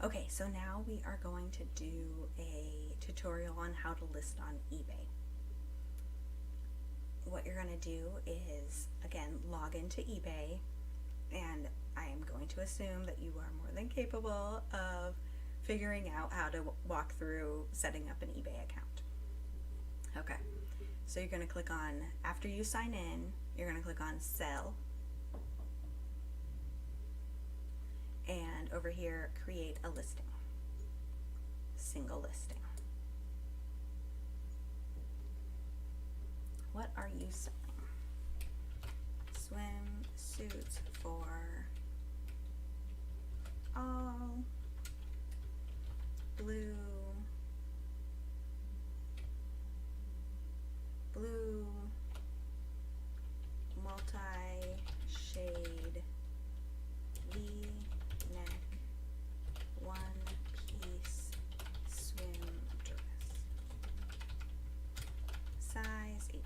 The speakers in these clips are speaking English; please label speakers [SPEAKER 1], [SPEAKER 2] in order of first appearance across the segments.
[SPEAKER 1] Okay, so now we are going to do a tutorial on how to list on eBay. What you're going to do is, again, log into eBay, and I am going to assume that you are more than capable of figuring out how to walk through setting up an eBay account. Okay, so you're going to click on, after you sign in, you're going to click on Sell, and over here, create a listing, single listing. What are you selling? Swimsuits for all, blue, multi-shade, V-neck, one-piece swim dress, size 18.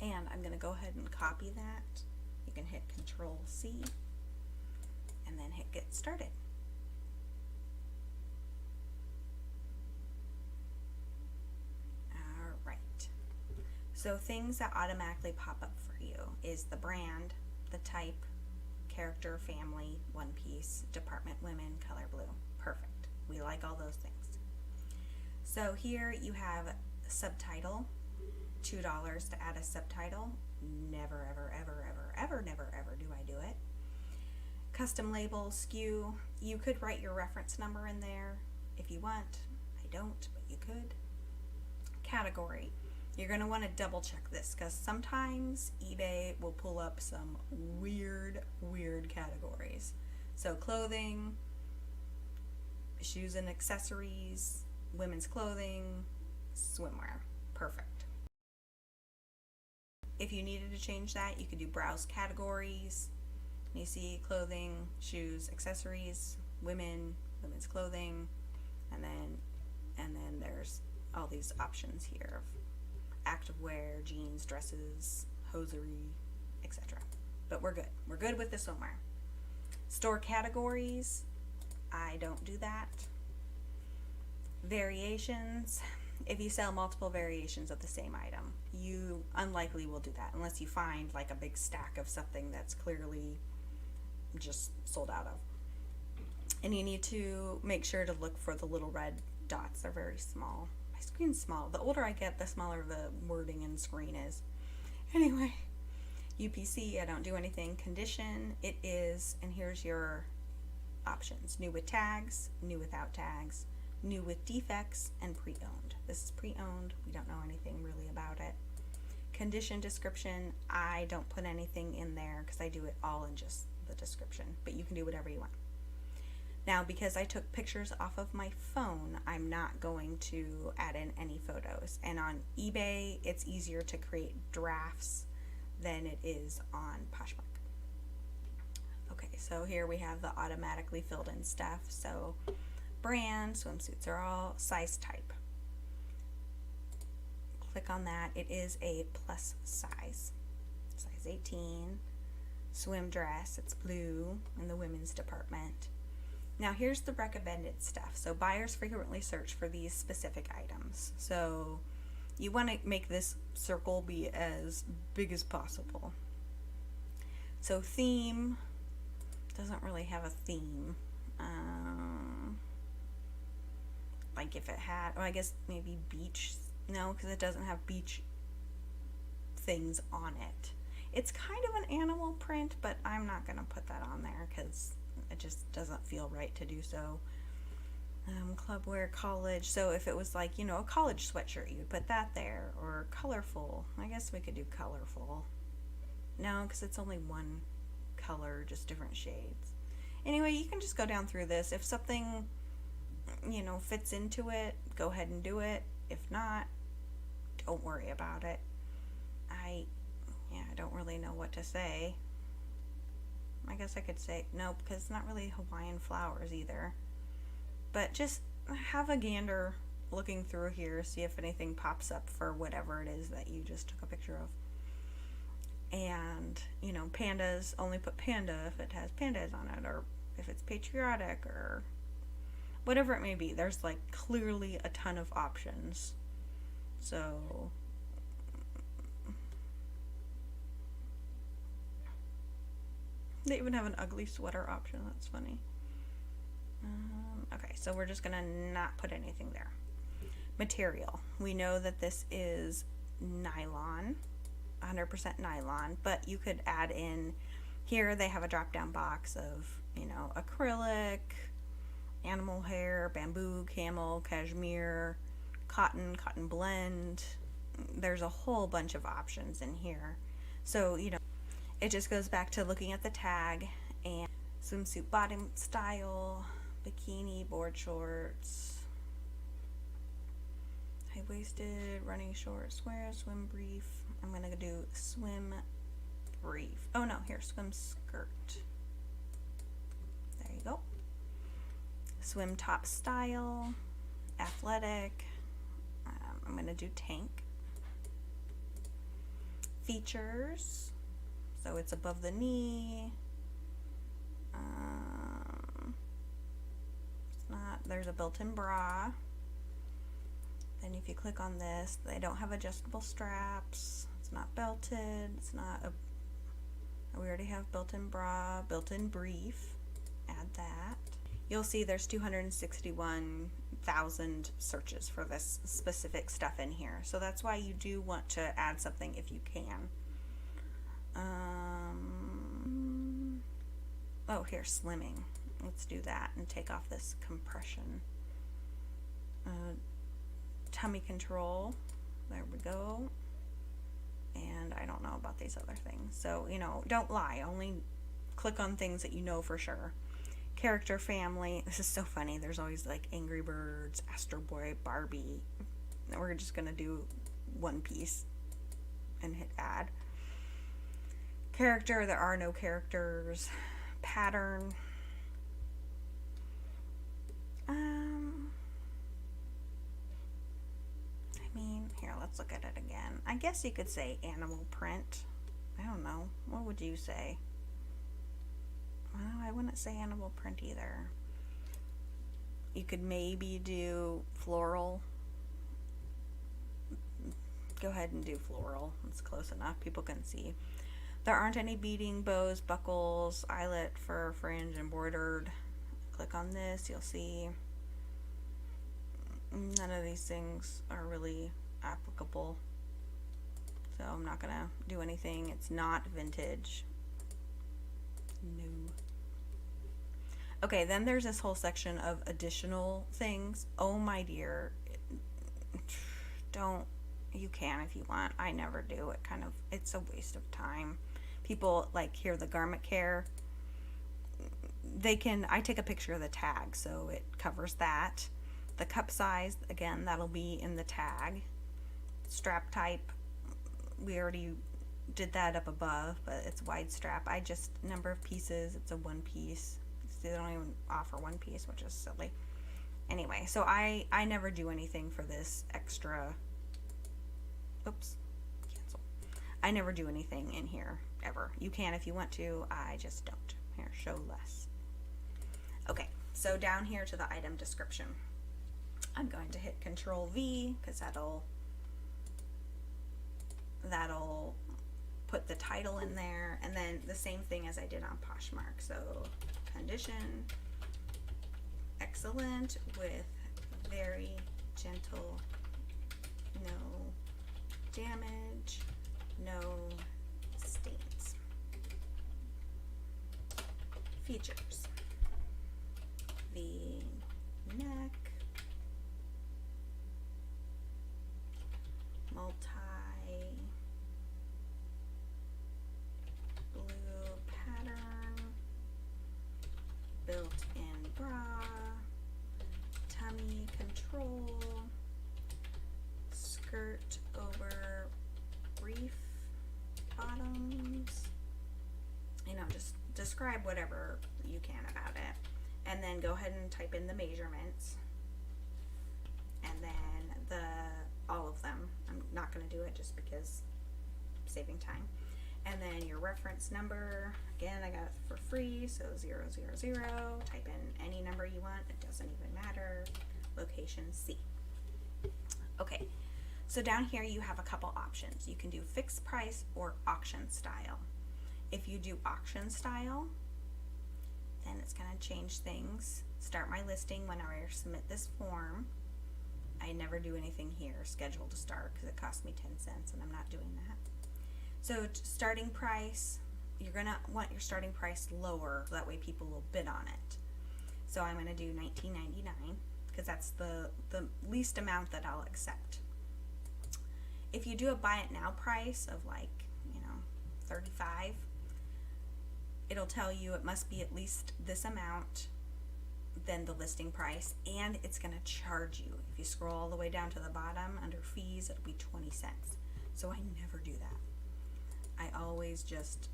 [SPEAKER 1] And I'm going to go ahead and copy that. You can hit Control C and then hit Get Started. Alright, so things that automatically pop up for you is the brand, the type, character, family, one piece, department, women, color blue. Perfect. We like all those things. So here you have subtitle, $2 to add a subtitle. Never, ever, ever, ever, ever, never, ever do I do it. Custom label, SKU. You could write your reference number in there if you want. I don't, but you could. Category. You're going to want to double check this because sometimes eBay will pull up some weird categories. So clothing, shoes and accessories, women's clothing, swimwear. Perfect. If you needed to change that, you could do browse categories. You see clothing, shoes, accessories, women, women's clothing, and then there's all these options here of activewear, jeans, dresses, hosiery, etc. But we're good. We're good with the swimwear. Store categories, I don't do that. Variations, if you sell multiple variations of the same item, you unlikely will do that unless you find like a big stack of something that's clearly just sold out of. And you need to make sure to look for the little red dots. They're very small. My screen's small. The older I get, the smaller the wording in the screen is. Anyway, UPC, I don't do anything. Condition, it is, and here's your options. New with tags, new without tags, new with defects, and pre-owned. This is pre-owned. We don't know anything really about it. Condition description, I don't put anything in there because I do it all in just the description, but you can do whatever you want. Now, because I took pictures off of my phone, I'm not going to add in any photos. And on eBay, it's easier to create drafts than it is on Poshmark. Okay, so here we have the automatically filled in stuff. So brand, swimsuits are all, size type. Click on that. It is a plus size, size 18. Swim dress, it's blue in the women's department. Now here's the recommended stuff. So buyers frequently search for these specific items. So you want to make this circle be as big as possible. So theme, doesn't really have a theme. Like if it had, oh, I guess maybe beach, no, because it doesn't have beach things on it. It's kind of an animal print, but I'm not going to put that on there because it just doesn't feel right to do so. Club wear, college, so if it was like, you know, a college sweatshirt, you would put that there. Or colorful, I guess we could do colorful. No, because it's only one color, just different shades. Anyway, you can just go down through this. If something, you know, fits into it, go ahead and do it. If not, don't worry about it. I don't really know what to say. I guess I could say no, because it's not really Hawaiian flowers either. But just have a gander looking through here, see if anything pops up for whatever it is that you just took a picture of. And, you know, pandas, only put panda if it has pandas on it, or if it's patriotic or whatever it may be. There's like clearly a ton of options. So they even have an ugly sweater option. That's funny. Okay, so we're just gonna not put anything there. Material. We know that this is nylon, 100% nylon, but you could add in here. They have a drop down box of, you know, acrylic, animal hair, bamboo, camel, cashmere, cotton, cotton blend. There's a whole bunch of options in here. So, you know, it just goes back to looking at the tag and swimsuit bottom style, bikini, board shorts, high-waisted, running short, square, swim brief. I'm gonna do swim brief. Oh no, here, swim skirt. There you go. Swim top style, athletic. I'm gonna do tank. Features. So it's above the knee. It's not. There's a built-in bra. Then if you click on this, they don't have adjustable straps. It's not belted. It's not a. We already have built-in bra, built-in brief. Add that. You'll see there's 261,000 searches for this specific stuff in here. So that's why you do want to add something if you can. Oh, here, slimming. Let's do that and take off this compression. Tummy control. There we go. And I don't know about these other things. So, you know, don't lie. Only click on things that you know for sure. Character family. This is so funny. There's always like Angry Birds, Astro Boy, Barbie. We're just going to do One Piece and hit add. Character. There are no characters. Pattern. I mean, here, let's look at it again. I guess you could say animal print. I don't know. What would you say? Well, I wouldn't say animal print either. You could maybe do floral. Go ahead and do floral. It's close enough. People can see. There aren't any beading, bows, buckles, eyelet, fur, fringe, embroidered. Click on this, you'll see none of these things are really applicable. So I'm not gonna do anything. It's not vintage. No. Okay, then there's this whole section of additional things. Oh my dear, don't. You can if you want. I never do. It's a waste of time. People like here, the garment care. I take a picture of the tag, so it covers that. The cup size, again, that'll be in the tag. Strap type, we already did that up above, but it's wide strap. Number of pieces, it's a one piece. They don't even offer one piece, which is silly. Anyway, so I never do anything for this extra. Oops, cancel. I never do anything in here, ever. You can if you want to, I just don't. Here, show less. Okay, so down here to the item description. I'm going to hit Control V, because that'll put the title in there, and then the same thing as I did on Poshmark. So, condition, excellent, with very gentle, no damage, no stains. Features. The neck, blue pattern, built-in bra, tummy control, skirt over brief bottoms. You know, just describe whatever you can about it. And then go ahead and type in the measurements. And then all of them. I'm not going to do it just because I'm saving time. And then your reference number, again, I got it for free, so 000, type in any number you want, it doesn't even matter. Location C. Okay, so down here you have a couple options. You can do fixed price or auction style. If you do auction style, then it's going to change things. Start my listing when I submit this form. I never do anything here, schedule to start, because it costs me 10 cents and I'm not doing that. So starting price, you're going to want your starting price lower, so that way people will bid on it. So I'm going to do $19.99 because that's the least amount that I'll accept. If you do a buy it now price of like, $35, it'll tell you it must be at least this amount than the listing price, and it's going to charge you. If you scroll all the way down to the bottom under fees, it'll be 20 cents. So I never do that. I always just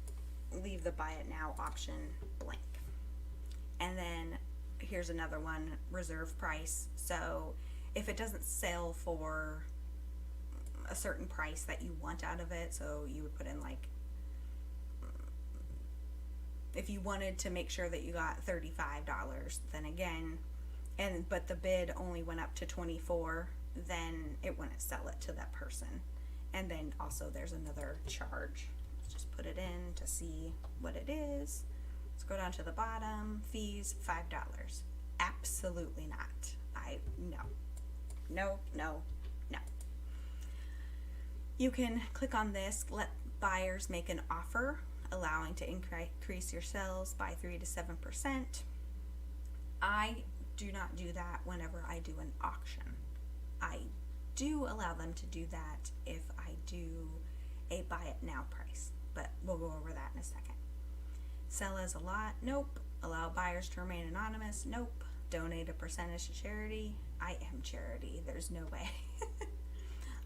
[SPEAKER 1] leave the buy it now option blank. And then here's another one, reserve price. So if it doesn't sell for a certain price that you want out of it, so you would put in like, if you wanted to make sure that you got $35, then again, but the bid only went up to 24, then it wouldn't sell it to that person. And then also there's another charge. Let's just put it in to see what it is. Let's go down to the bottom. Fees, $5. Absolutely not. No. You can click on this, let buyers make an offer, allowing to increase your sales by 3 to 7%. I do not do that whenever I do an auction. I do allow them to do that if I do a buy it now price, but we'll go over that in a second. Sell as a lot, nope. Allow buyers to remain anonymous, nope. Donate a percentage to charity, I am charity, there's no way.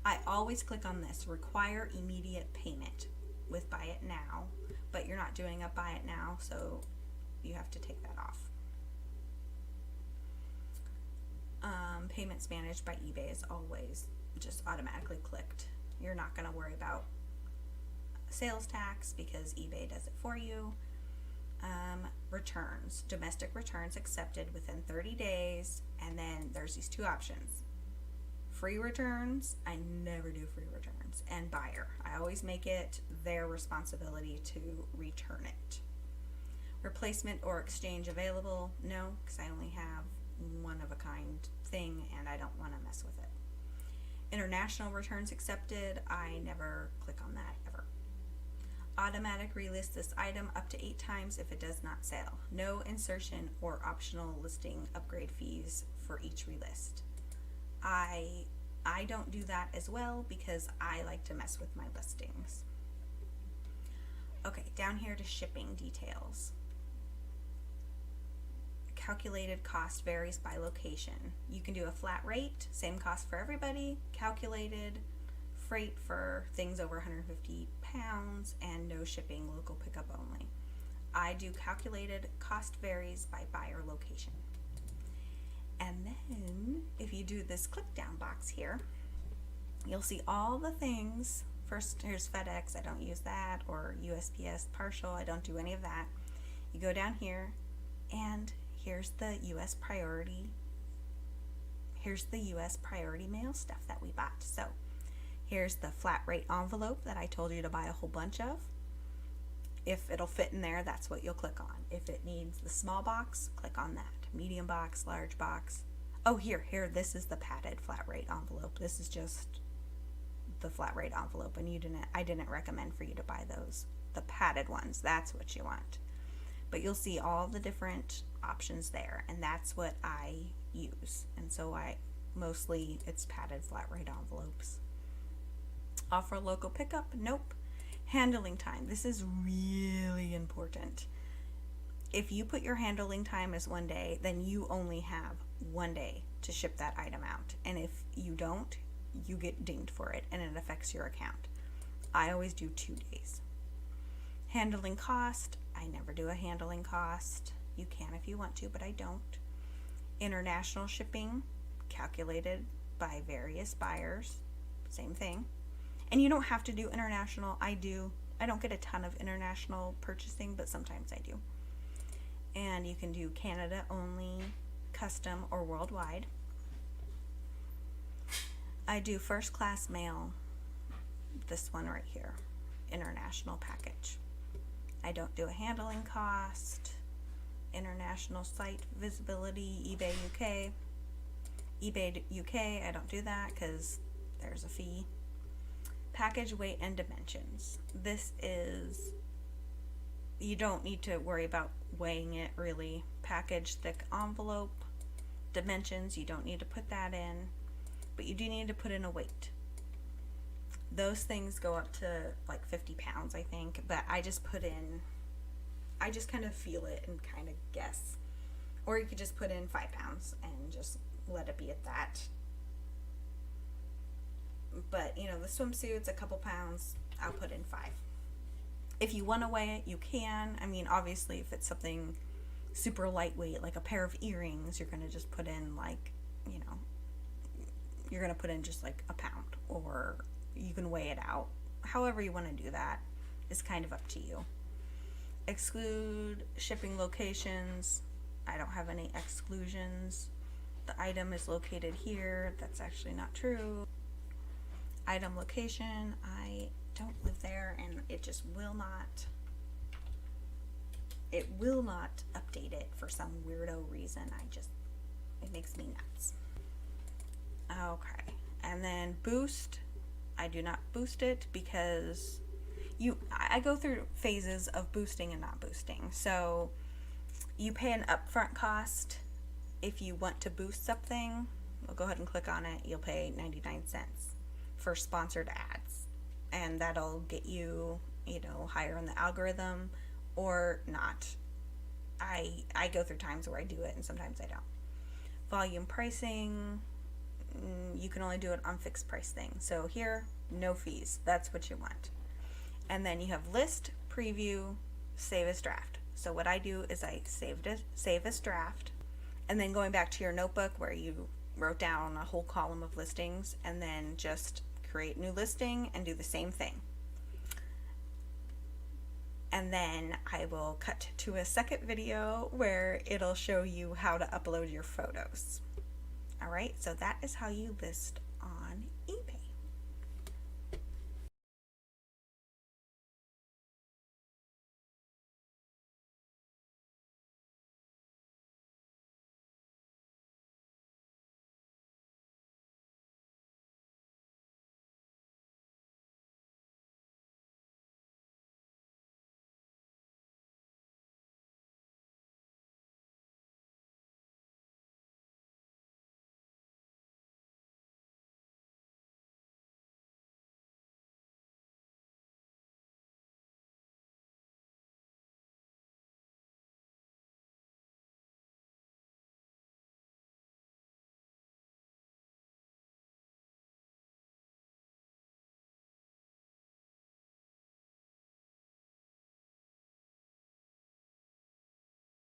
[SPEAKER 1] I always click on this, require immediate payment with buy it now, but you're not doing a buy it now, so you have to take that off. Payments managed by eBay is always just automatically clicked. You're not going to worry about sales tax because eBay does it for you. Returns, domestic returns accepted within 30 days, and then there's these two options. Free returns, I never do free returns, and buyer. I always make it their responsibility to return it. Replacement or exchange available, no, because I only have one of a kind thing and I don't want to mess with it. International returns accepted, I never click on that ever. Automatic relist this item up to 8 times if it does not sell. No insertion or optional listing upgrade fees for each relist. I don't do that as well because I like to mess with my listings. Okay, down here to shipping details. Calculated cost varies by location. You can do a flat rate, same cost for everybody, calculated, freight for things over 150 pounds, and no shipping, local pickup only. I do calculated, cost varies by buyer location. And then if you do this click down box here, you'll see all the things. First, here's FedEx, I don't use that, or USPS partial, I don't do any of that. You go down here and here's the US priority. Here's the US priority mail stuff that we bought. So here's the flat rate envelope that I told you to buy a whole bunch of. If it'll fit in there, that's what you'll click on. If it needs the small box, click on that. Medium box, large box. Oh, here, this is the padded flat rate envelope. This is just the flat rate envelope, and I didn't recommend for you to buy those. The padded ones, that's what you want. But you'll see all the different options there, and that's what I use. And so mostly it's padded flat rate envelopes. Offer local pickup, nope. Handling time, this is really important. If you put your handling time as 1 day, then you only have 1 day to ship that item out. And if you don't, you get dinged for it and it affects your account. I always do 2 days. Handling cost, I never do a handling cost. You can if you want to, but I don't. International shipping, calculated by various buyers, same thing. And you don't have to do international. I do. I don't get a ton of international purchasing, but sometimes I do. And you can do Canada only, custom, or worldwide. I do first class mail, this one right here, international package. I don't do a handling cost, international site visibility, eBay UK. eBay UK, I don't do that because there's a fee. Package weight and dimensions. This is, you don't need to worry about weighing it really. Package thick envelope. Dimensions, you don't need to put that in, but you do need to put in a weight. Those things go up to like 50 pounds, I think, but I just put in, I just kind of feel it and kind of guess. Or you could just put in 5 pounds and just let it be at that. But, you know, the swimsuit's a couple pounds, I'll put in 5. If you want to weigh it, you can. I mean, obviously, if it's something super lightweight, like a pair of earrings, you're going to just put in like, you know, you're going to put in just like a pound, or you can weigh it out. However you want to do that is kind of up to you. Exclude shipping locations. I don't have any exclusions. The item is located here. That's actually not true. Item location, I don't live there, and it just will not, it will not update it for some weirdo reason. It makes me nuts. Okay, and then boost, I do not boost it because I go through phases of boosting and not boosting. So you pay an upfront cost if you want to boost something. We'll go ahead and click on it. You'll pay 99 cents for sponsored ads, and that'll get you, you know, higher in the algorithm or not. I go through times where I do it and sometimes I don't. Volume pricing, you can only do it on fixed price things. So here, no fees. That's what you want. And then you have list, preview, save as draft. So what I do is I save as draft, and then going back to your notebook where you wrote down a whole column of listings, and then just create new listing and do the same thing. And then I will cut to a second video where it'll show you how to upload your photos. Alright, so that is how you list on eBay.